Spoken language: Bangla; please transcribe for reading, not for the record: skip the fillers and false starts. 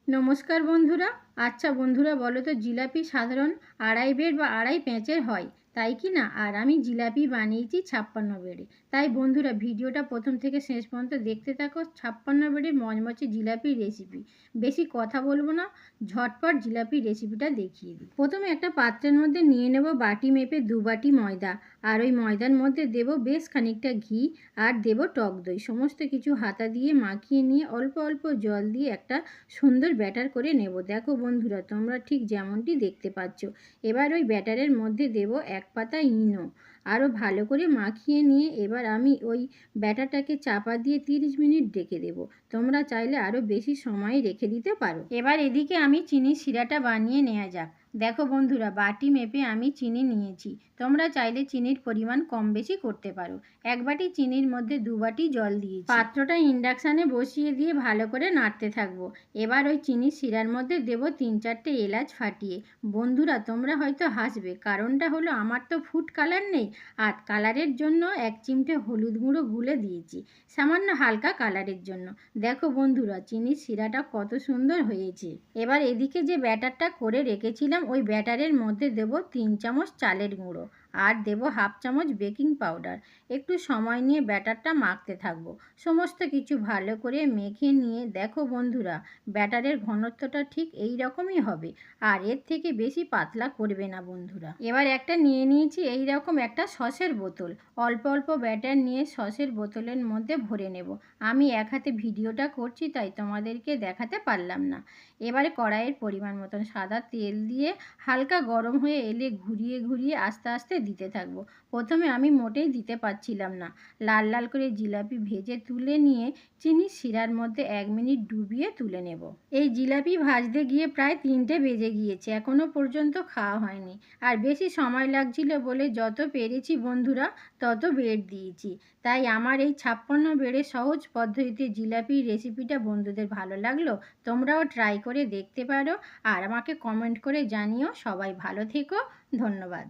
নমস্কার বন্ধুরা। আচ্ছা বন্ধুরা, বলো তো জিলাপি সাধারণ আড়াই বেড বা আড়াই প্যাঁচের হয়, তাই কি না? আর আমি জিলাপি বানিয়েছি 56 বেড়ে। তাই বন্ধুরা ভিডিওটা প্রথম থেকে শেষ পর্যন্ত দেখতে থাকো। 56 বেড়ের মচমচে জিলাপির রেসিপি। বেশি কথা বলবো না, ঝটপট জিলাপির রেসিপিটা দেখিয়ে দিই। প্রথমে একটা পাত্রের মধ্যে নিয়ে নেব বাটি মেপে 2 বাটি ময়দা। আর ওই ময়দার মধ্যে দেব বেশ খানিকটা ঘি আর দেব টক দই। সমস্ত কিছু হাতা দিয়ে মাখিয়ে নিয়ে অল্প অল্প জল দিয়ে একটা সুন্দর ব্যাটার করে নেব। দেখো বন্ধুরা, তোমরা ঠিক যেমনটি দেখতে পাচ্ছ। এবার ওই ব্যাটারের মধ্যে দেব 1 পাতা ইনো। আরও ভালো করে মাখিয়ে নিয়ে এবার আমি ওই ব্যাটারটাকে চাপা দিয়ে 30 মিনিট রেখে দেব। তোমরা চাইলে আরও বেশি সময় রেখে দিতে পারো। এবার এদিকে আমি চিনির শিরাটা বানিয়ে নেওয়া যাক। দেখো বন্ধুরা, বাটি মেপে আমি চিনি নিয়েছি। তোমরা চাইলে চিনির পরিমাণ কম বেশি করতে পারো। 1 বাটি চিনির মধ্যে 2 বাটি জল দিয়েছি। পাত্রটা ইন্ডাকশানে বসিয়ে দিয়ে ভালো করে নাড়তে থাকবো। এবার ওই চিনির শিরার মধ্যে দেব 3-4টে এলাচ ফাটিয়ে। বন্ধুরা, তোমরা হয়তো হাসবে, কারণটা হলো আমার তো ফুড কালার নেই। আর কালারের জন্য 1 চিমটে হলুদ গুঁড়ো গুলে দিয়েছি, সামান্য হালকা কালারের জন্য। দেখো বন্ধুরা, চিনির শিরাটা কত সুন্দর হয়েছে। এবার এদিকে যে ব্যাটারটা করে রেখেছিলাম ওই ব্যাটারের মধ্যে দেব 3 চামচ চালের গুঁড়ো আর দেব 1/2 চামচ বেকিং পাউডার। একটু সময় নিয়ে ব্যাটারটা মাখতে থাকবো। সমস্ত কিছু ভালো করে মেখে নিয়ে দেখো বন্ধুরা, ব্যাটারের ঘনত্বটা ঠিক এই রকমই হবে। আর এর থেকে বেশি পাতলা করবে না বন্ধুরা। এবার একটা নিয়ে নিয়েছি এই রকম একটা সসের বোতল। অল্প অল্প ব্যাটার নিয়ে সসের বোতলের মধ্যে ভরে নেব। আমি এক হাতে ভিডিওটা করছি তাই তোমাদেরকে দেখাতে পারলাম না। এবারে কড়াইয়ের পরিমাণ মতন সাদা তেল দিয়ে হালকা গরম হয়ে এলে ঘুরিয়ে ঘুরিয়ে আস্তে আস্তে দিতে থাকবো। প্রথমে আমি মোটেই দিতে পারছিলাম না। লাল লাল করে জিলাপি ভেজে তুলে নিয়ে চিনির শিরার মধ্যে 1 মিনিট ডুবিয়ে তুলে নেব। এই জিলাপি ভাজতে গিয়ে প্রায় 3টে বেজে গিয়েছে, এখনও পর্যন্ত খাওয়া হয়নি। আর বেশি সময় লাগছিল বলে যত পেরেছি বন্ধুরা তত বেড় দিয়েছি। তাই আমার এই 56 বেড়ে সহজ পদ্ধতিতে জিলাপির রেসিপিটা বন্ধুদের ভালো লাগলো। তোমরাও ট্রাই করে দেখতে পারো আর আমাকে কমেন্ট করে জানিও। সবাই ভালো থেকো। ধন্যবাদ।